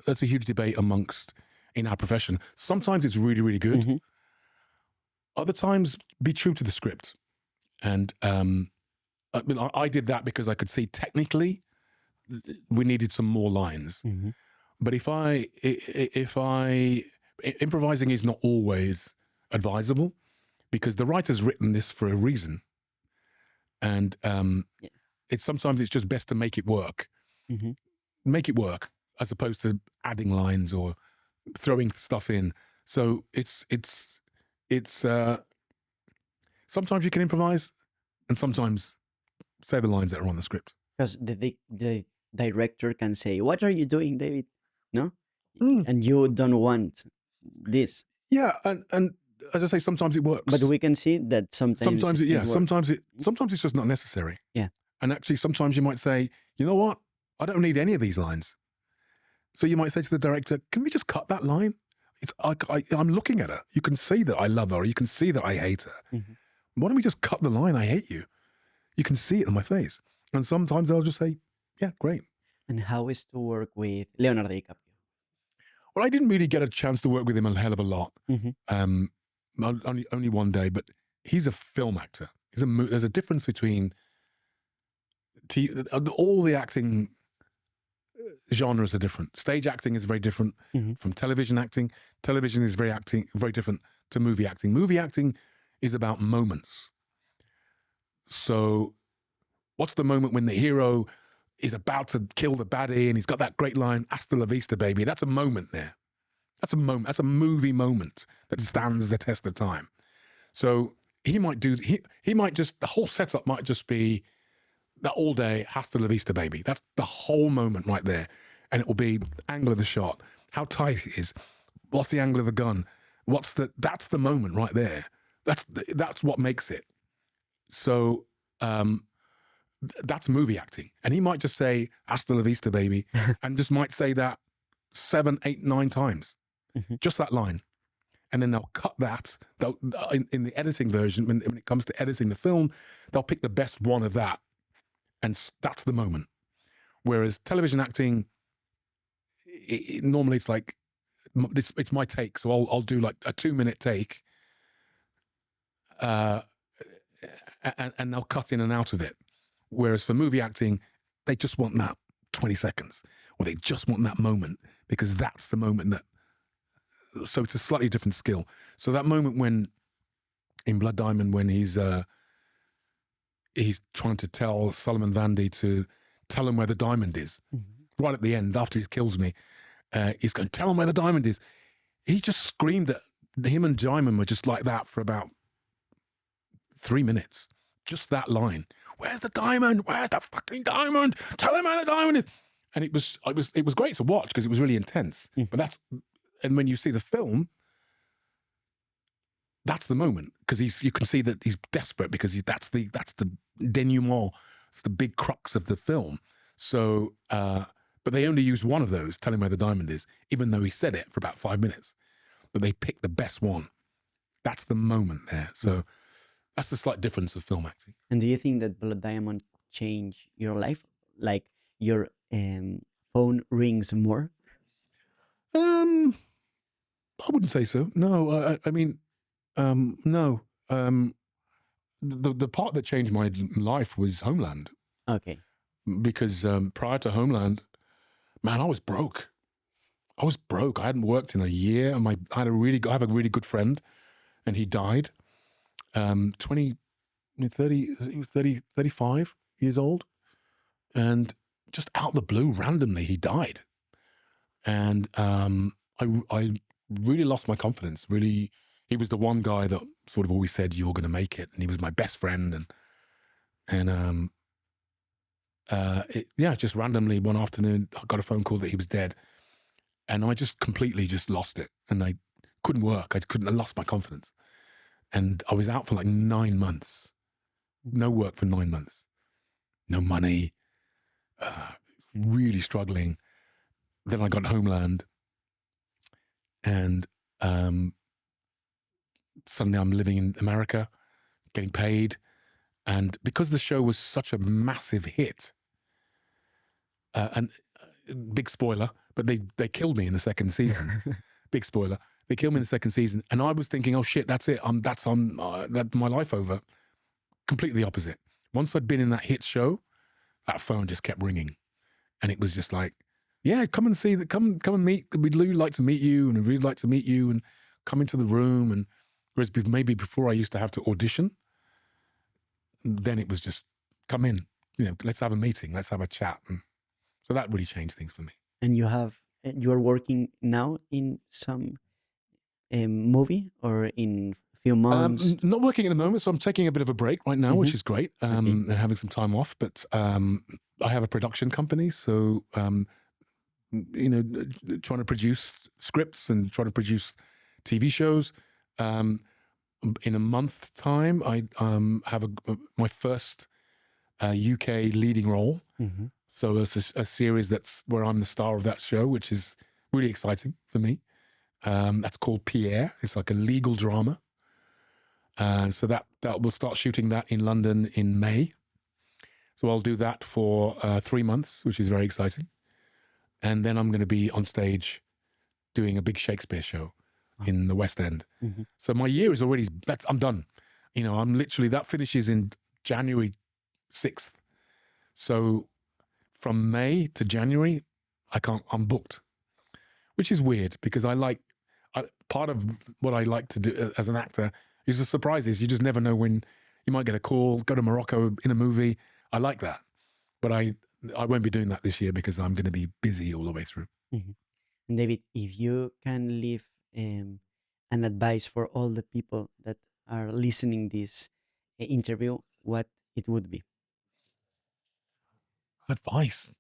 That's a huge debate amongst in our profession. Sometimes it's really, really good. Other times, be true to the script. And I mean, I did that because I could see technically we needed some more lines. But if improvising is not always advisable because the writer's written this for a reason. And sometimes it's just best to make it work. Make it work as opposed to adding lines or throwing stuff in. So it's sometimes you can improvise and sometimes say the lines that are on the script.
Because the director can say, what are you doing, David? No? And you don't want this.
Yeah, and as I say, sometimes it works.
But we can see that sometimes it works.
Sometimes it's just not necessary.
Yeah.
And actually sometimes you might say, you know what? I don't need any of these lines. So you might say to the director, can we just cut that line? I'm looking at her. You can see that I love her. Or you can see that I hate her. Why don't we just cut the line, I hate you? You can see it on my face. And sometimes they'll just say, yeah, great.
And how is to work with Leonardo DiCaprio?
Well, I didn't really get a chance to work with him a hell of a lot. Only one day, but he's a film actor. There's a difference between all the acting genres are different. Stage acting is very different from television acting. Television is very different to movie acting. Movie acting is about moments. So what's the moment when the hero is about to kill the baddie and he's got that great line, hasta la vista, baby? That's a moment there. That's a moment. That's a movie moment that stands the test of time. So he might the whole setup might just be that all day, hasta la vista, baby. That's the whole moment right there. And it will be angle of the shot, how tight it is, what's the angle of the gun, that's the moment right there. That's what makes it. So that's movie acting. And he might just say, hasta la vista, baby, and just might say that 7, 8, 9 times. Just that line. And then they'll cut that. In the editing version, when it comes to editing the film, they'll pick the best one of that. And that's the moment. Whereas television acting, normally it's like, it's my take. So I'll do like a 2-minute take. And they'll cut in and out of it. Whereas for movie acting, they just want that 20 seconds. Or they just want that moment because that's the moment that... So it's a slightly different skill. So that moment when, in Blood Diamond, when he's trying to tell Solomon Vandy to tell him where the diamond is, right at the end, after he kills me, he's going, tell him where the diamond is. He just screamed at him and Diamond were just like that for about 3 minutes. Just that line. Where's the diamond? Where's the fucking diamond? Tell him where the diamond is. And it was great to watch because it was really intense. But and when you see the film, that's the moment because you can see that he's desperate because that's the denouement, it's the big crux of the film. So, but they only used one of those, tell him where the diamond is, even though he said it for about 5 minutes. but they pick the best one. That's the moment there. So that's the slight difference of film acting.
And do you think that Blood Diamond changed your life? Like your phone rings more?
I wouldn't say so. No, I mean, no. The part that changed my life was Homeland.
Okay.
Because prior to Homeland, man, I was broke. I hadn't worked in a year. And I have a really good friend, and he died. 35 years old, and just out of the blue, randomly, he died. And I really lost my confidence. Really, he was the one guy that sort of always said, "You're going to make it," and he was my best friend. And just randomly one afternoon, I got a phone call that he was dead, and I just completely just lost it, and I couldn't work. I lost my confidence, and I was out for like 9 months, no work for 9 months, no money, really struggling. Then I got Homeland, and suddenly I'm living in America, getting paid, and because the show was such a massive hit. And big spoiler, but they killed me in the second season. Big spoiler. They killed me in the second season, and I was thinking, "Oh shit, that's it. That's my life over." Completely opposite. Once I'd been in that hit show, that phone just kept ringing, and it was just like, "Yeah, come and see that. Come and meet. We'd really like to meet you, and we'd really like to meet you, and come into the room." And whereas maybe before I used to have to audition, then it was just come in. Let's have a meeting. Let's have a chat. And so that really changed things for me.
And you are working now in some movie or in few months?
Not working at the moment, so I'm taking a bit of a break right now, which is great, and having some time off. But I have a production company, so trying to produce scripts and trying to produce TV shows. In a month's time, I have my first UK leading role. So it's a series that's where I'm the star of that show, which is really exciting for me. That's called Pierre. It's like a legal drama. So that we'll start shooting that in London in May. So I'll do that for 3 months, which is very exciting. And then I'm going to be on stage doing a big Shakespeare show in the West End. So my year is already, I'm done. I'm literally, that finishes in January 6th. So from May to January, I'm booked, which is weird because part of what I like to do as an actor is the surprises. You just never know when you might get a call, go to Morocco in a movie. I like that. But I won't be doing that this year because I'm going to be busy all the way through.
And David, if you can leave an advice for all the people that are listening this interview, what it would be?
Advice.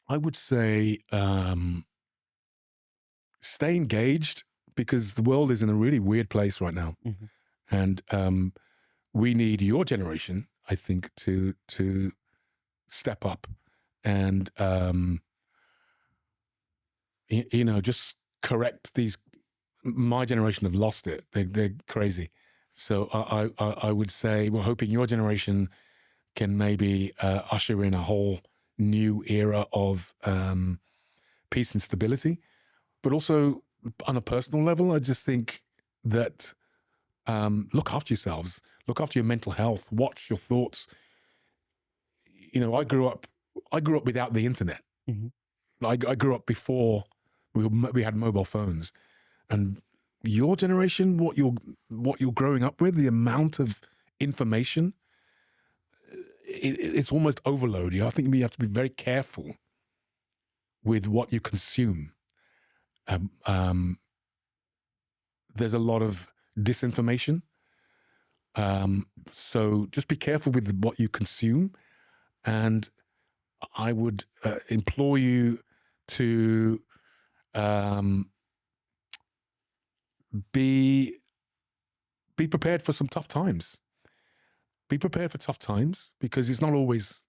I would say stay engaged because the world is in a really weird place right now. And we need your generation, I think, to step up and, just correct these. My generation have lost it. They're crazy. So I would say we're hoping your generation can maybe usher in a whole new era of peace and stability. But also on a personal level, I just think that look after yourselves, look after your mental health, watch your thoughts. I grew up without the internet. I grew up before we had mobile phones, and your generation, what you're growing up with, the amount of information, it's almost overload. I think you have to be very careful with what you consume. There's a lot of disinformation. So just be careful with what you consume. And I would implore you to be prepared for some tough times. Be prepared for tough times because it's not always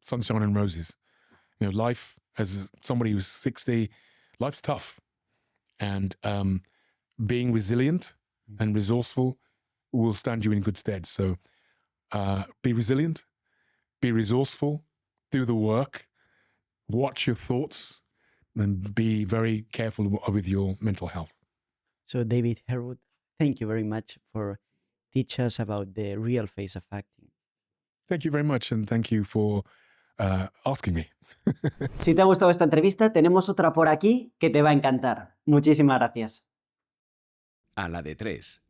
sunshine and roses. Life as somebody who's 60, life's tough. And being resilient and resourceful will stand you in good stead. So be resilient, be resourceful, do the work, watch your thoughts, and be very careful with your mental health.
So David Harewood, thank you very much for teaching us about the real face of acting.
Thank you very much, and thank you for asking me.
Si te ha gustado esta entrevista, tenemos otra por aquí que te va a encantar. Muchísimas gracias.
Aladetres.